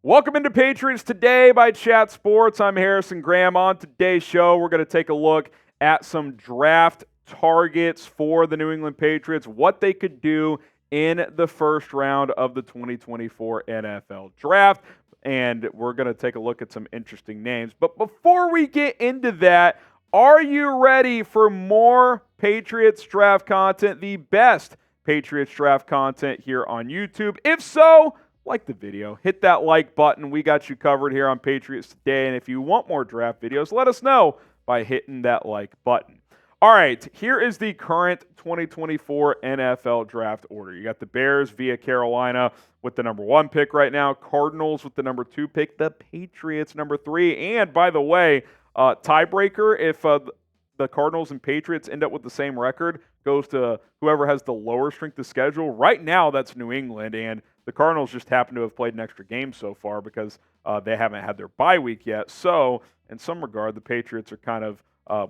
Welcome into Patriots Today by Chat Sports. I'm Harrison Graham. On today's show, we're going to take a look at some draft targets for the New England Patriots, what they could do in the first round of the 2024 NFL Draft. And we're going to take a look at some interesting names. But before we get into that, are you ready for more Patriots draft content, the best Patriots draft content here on YouTube? If so, like the video, hit that like button. We got you covered here on Patriots Today. And if you want more draft videos, let us know by hitting that like button. All right, here is the current 2024 NFL draft order. You got the Bears via Carolina with the number 1 pick right now, Cardinals with the number 2 pick, the Patriots number 3. And by the way, tiebreaker, if the Cardinals and Patriots end up with the same record, goes to whoever has the lower strength of schedule. Right now, that's New England, and the Cardinals just happen to have played an extra game so far because they haven't had their bye week yet. So, in some regard, the Patriots are kind of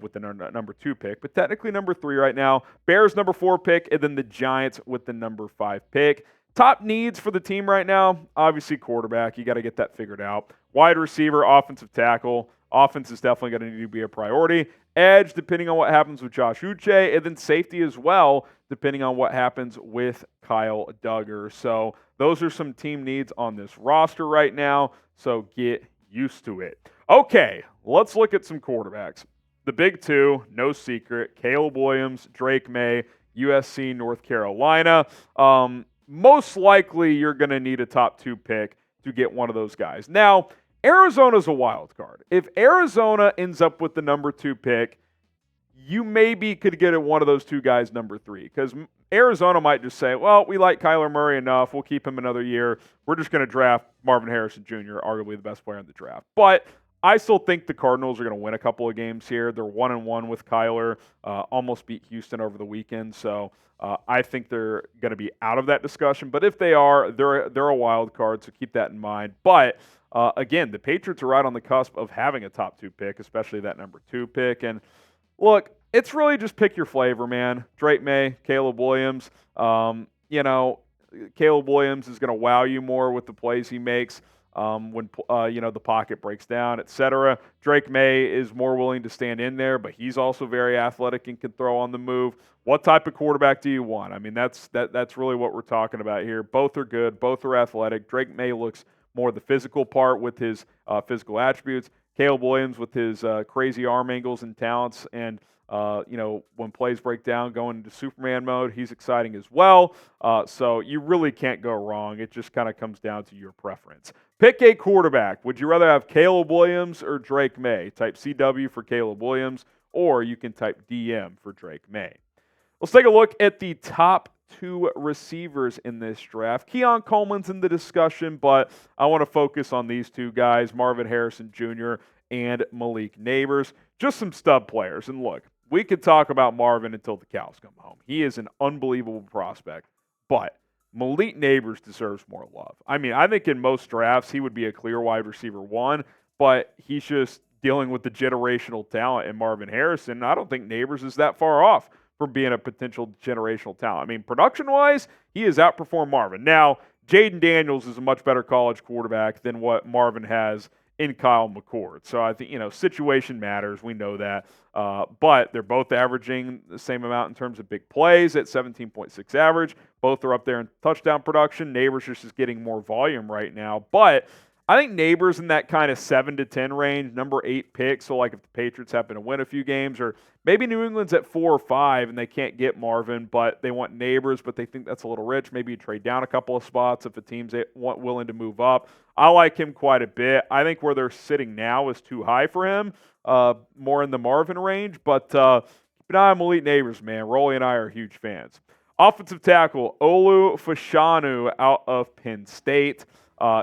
with the number 2 pick, but technically number 3 right now. Bears number 4 pick, and then the Giants with the number 5 pick. Top needs for the team right now, obviously quarterback. You got to get that figured out. Wide receiver, offensive tackle. Offense is definitely going to need to be a priority. Edge, depending on what happens with Josh Uche, and then safety as well, depending on what happens with Kyle Duggar. So those are some team needs on this roster right now, so get used to it. Okay, let's look at some quarterbacks. The big two, no secret, Caleb Williams, Drake Maye, USC, North Carolina. Most likely you're going to need a top 2 pick to get one of those guys. Now, Arizona's a wild card. If Arizona ends up with the number 2 pick, you maybe could get one of those 2 guys number 3, because Arizona might just say, well, we like Kyler Murray enough. We'll keep him another year. We're just going to draft Marvin Harrison Jr., arguably the best player in the draft. But I still think the Cardinals are going to win a couple of games here. They're 1-1 with Kyler, almost beat Houston over the weekend. So I think they're going to be out of that discussion. But if they are, they're a wild card, so keep that in mind. But again, the Patriots are right on the cusp of having a top 2 pick, especially that number 2 pick. And look, it's really just pick your flavor, man. Drake Maye, Caleb Williams. Caleb Williams is going to wow you more with the plays he makes when the pocket breaks down, etc. Drake Maye is more willing to stand in there, but he's also very athletic and can throw on the move. What type of quarterback do you want? I mean, that's really what we're talking about here. Both are good. Both are athletic. Drake Maye looks more the physical part with his physical attributes. Caleb Williams with his crazy arm angles and talents, and when plays break down, going into Superman mode, he's exciting as well. So you really can't go wrong. It just kind of comes down to your preference. Pick a quarterback. Would you rather have Caleb Williams or Drake Maye? Type CW for Caleb Williams, or you can type DM for Drake Maye. Let's take a look at the top 2 receivers in this draft. Keon Coleman's in the discussion, but I want to focus on these 2 guys, Marvin Harrison Jr. and Malik Nabers. Just some stud players. And look, we could talk about Marvin until the cows come home. He is an unbelievable prospect, but Malik Nabers deserves more love. I mean, I think in most drafts he would be a clear wide receiver 1, but he's just dealing with the generational talent in Marvin Harrison. I don't think Nabers is that far off from being a potential generational talent. I mean, production-wise, he has outperformed Marvin. Now, Jaden Daniels is a much better college quarterback than what Marvin has in Kyle McCord. So I think, situation matters. We know that. But they're both averaging the same amount in terms of big plays at 17.6 average. Both are up there in touchdown production. Nabers just is getting more volume right now. But I think Nabers in that kind of 7 to 10 range, number 8 pick. So like if the Patriots happen to win a few games, or maybe New England's at 4 or 5 and they can't get Marvin, but they want Nabers, but they think that's a little rich. Maybe you trade down a couple of spots if a team's willing to move up. I like him quite a bit. I think where they're sitting now is too high for him, more in the Marvin range. But keep an eye on Malik Nabers, man. Rolly and I are huge fans. Offensive tackle, Olu Fashanu out of Penn State.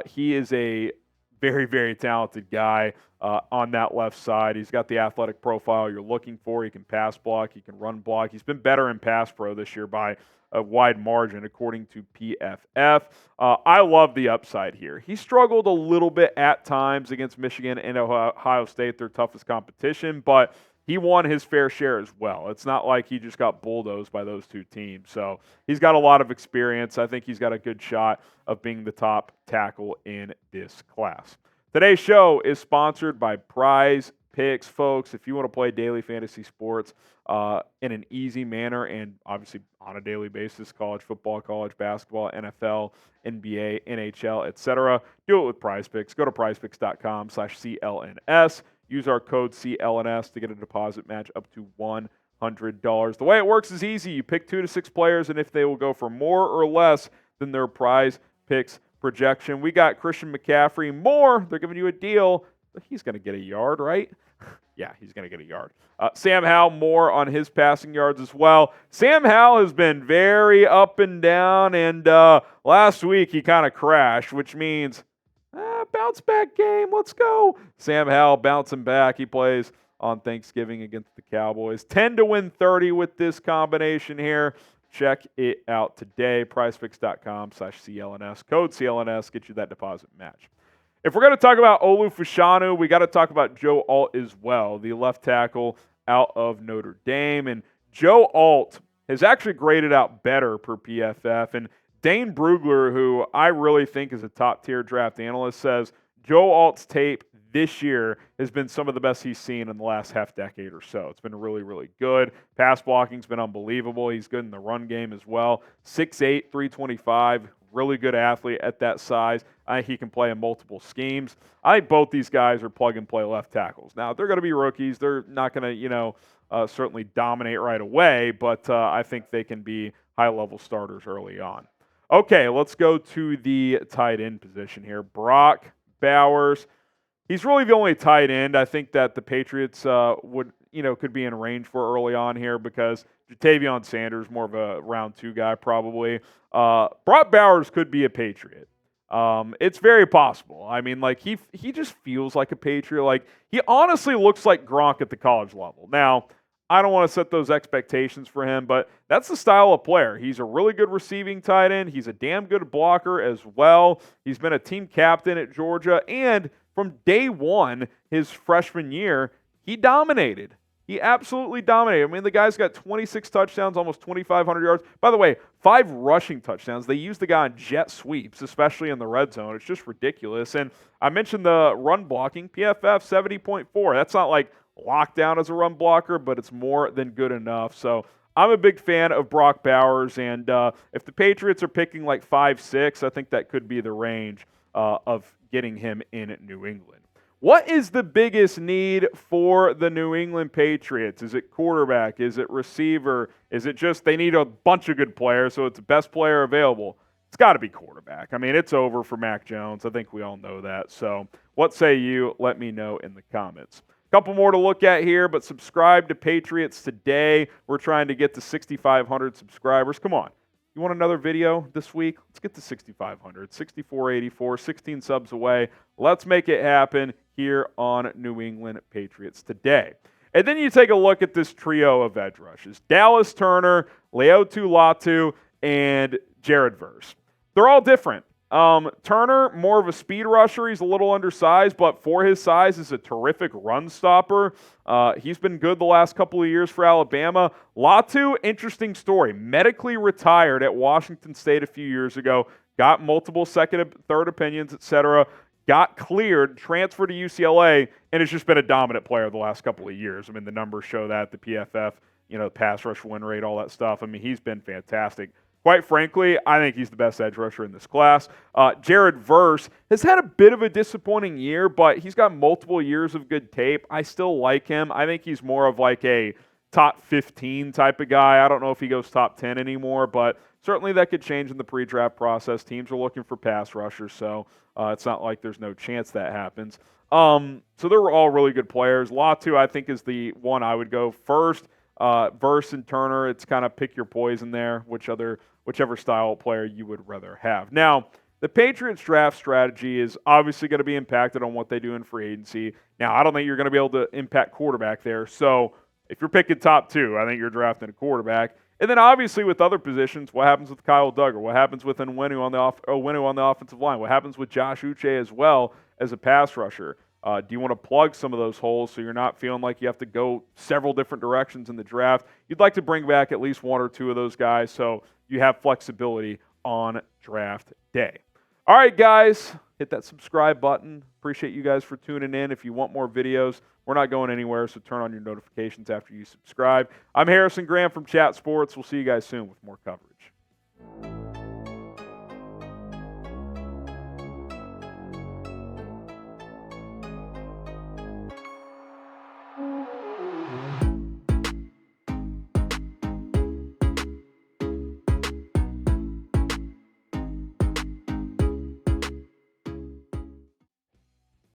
He is a very, very talented guy on that left side. He's got the athletic profile you're looking for. He can pass block. He can run block. He's been better in pass pro this year by a wide margin, according to PFF. I love the upside here. He struggled a little bit at times against Michigan and Ohio State, their toughest competition, but he won his fair share as well. It's not like he just got bulldozed by those two teams. So he's got a lot of experience. I think he's got a good shot of being the top tackle in this class. Today's show is sponsored by Prize Picks, folks. If you want to play daily fantasy sports in an easy manner and obviously on a daily basis, college football, college basketball, NFL, NBA, NHL, etc., do it with Prize Picks. Go to prizepicks.com/CLNS. Use our code CLNS to get a deposit match up to $100. The way it works is easy. You pick 2 to 6 players, and if they will go for more or less than their Prize Picks projection. We got Christian McCaffrey. More, they're giving you a deal. He's going to get a yard, right? Yeah, he's going to get a yard. Sam Howell, more on his passing yards as well. Sam Howell has been very up and down, and last week he kind of crashed, which means bounce back game. Let's go. Sam Howell bouncing back. He plays on Thanksgiving against the Cowboys. 10 to win 30 with this combination here. Check it out today. PrizePicks.com/CLNS. Code CLNS. Get you that deposit match. If we're going to talk about Olu Fashanu, we got to talk about Joe Altl as well, the left tackle out of Notre Dame. And Joe Altl has actually graded out better per PFF. And Dane Brugler, who I really think is a top-tier draft analyst, says Joe Altl's tape this year has been some of the best he's seen in the last half-decade or so. It's been really, really good. Pass blocking's been unbelievable. He's good in the run game as well. 6'8", 325, really good athlete at that size. I think he can play in multiple schemes. I think both these guys are plug-and-play left tackles. Now, they're going to be rookies. They're not going to, certainly dominate right away, but I think they can be high-level starters early on. Okay, let's go to the tight end position here. Brock Bowers. He's really the only tight end I think that the Patriots could be in range for early on here because Jatavion Sanders, more of a round 2 guy probably. Brock Bowers could be a Patriot. It's very possible. I mean, like he just feels like a Patriot. Like he honestly looks like Gronk at the college level. Now, I don't want to set those expectations for him, but that's the style of player. He's a really good receiving tight end. He's a damn good blocker as well. He's been a team captain at Georgia, and from day one, his freshman year, he dominated. He absolutely dominated. I mean, the guy's got 26 touchdowns, almost 2,500 yards. By the way, 5 rushing touchdowns. They use the guy on jet sweeps, especially in the red zone. It's just ridiculous. And I mentioned the run blocking, PFF 70.4. That's not like locked down as a run blocker, but it's more than good enough. So I'm a big fan of Brock Bowers, and if the Patriots are picking like 5-6, I think that could be the range of getting him in New England. What is the biggest need for the New England Patriots? Is it quarterback? Is it receiver? Is it just they need a bunch of good players, so it's the best player available? It's got to be quarterback. I mean, it's over for Mac Jones. I think we all know that. So what say you? Let me know in the comments. Couple more to look at here, but subscribe to Patriots Today. We're trying to get to 6,500 subscribers. Come on. You want another video this week? Let's get to 6,500, 6,484, 16 subs away. Let's make it happen here on New England Patriots Today. And then you take a look at this trio of edge rushes. Dallas Turner, Leotu Latu, and Jared Verse. They're all different. Turner, more of a speed rusher. He's a little undersized, but for his size, is a terrific run stopper. He's been good the last couple of years for Alabama. Latu, interesting story. Medically retired at Washington State a few years ago. Got multiple second, third opinions, etc. Got cleared, transferred to UCLA, and has just been a dominant player the last couple of years. I mean, the numbers show that, the PFF, pass rush win rate, all that stuff. I mean, he's been fantastic. Quite frankly, I think he's the best edge rusher in this class. Jared Verse has had a bit of a disappointing year, but he's got multiple years of good tape. I still like him. I think he's more of like a top 15 type of guy. I don't know if he goes top 10 anymore, but certainly that could change in the pre-draft process. Teams are looking for pass rushers, so it's not like there's no chance that happens. So they're all really good players. Latu, I think, is the one I would go first. Verse and Turner, it's kind of pick your poison there, whichever style player you would rather have. Now, the Patriots draft strategy is obviously going to be impacted on what they do in free agency. Now, I don't think you're going to be able to impact quarterback there. So if you're picking top 2, I think you're drafting a quarterback. And then obviously with other positions, what happens with Kyle Duggar? What happens with Onwenu on the offensive line? What happens with Josh Uche as well as a pass rusher? Do you want to plug some of those holes so you're not feeling like you have to go several different directions in the draft? You'd like to bring back at least one or two of those guys so you have flexibility on draft day. All right, guys, hit that subscribe button. Appreciate you guys for tuning in. If you want more videos, we're not going anywhere, so turn on your notifications after you subscribe. I'm Harrison Graham from Chat Sports. We'll see you guys soon with more coverage.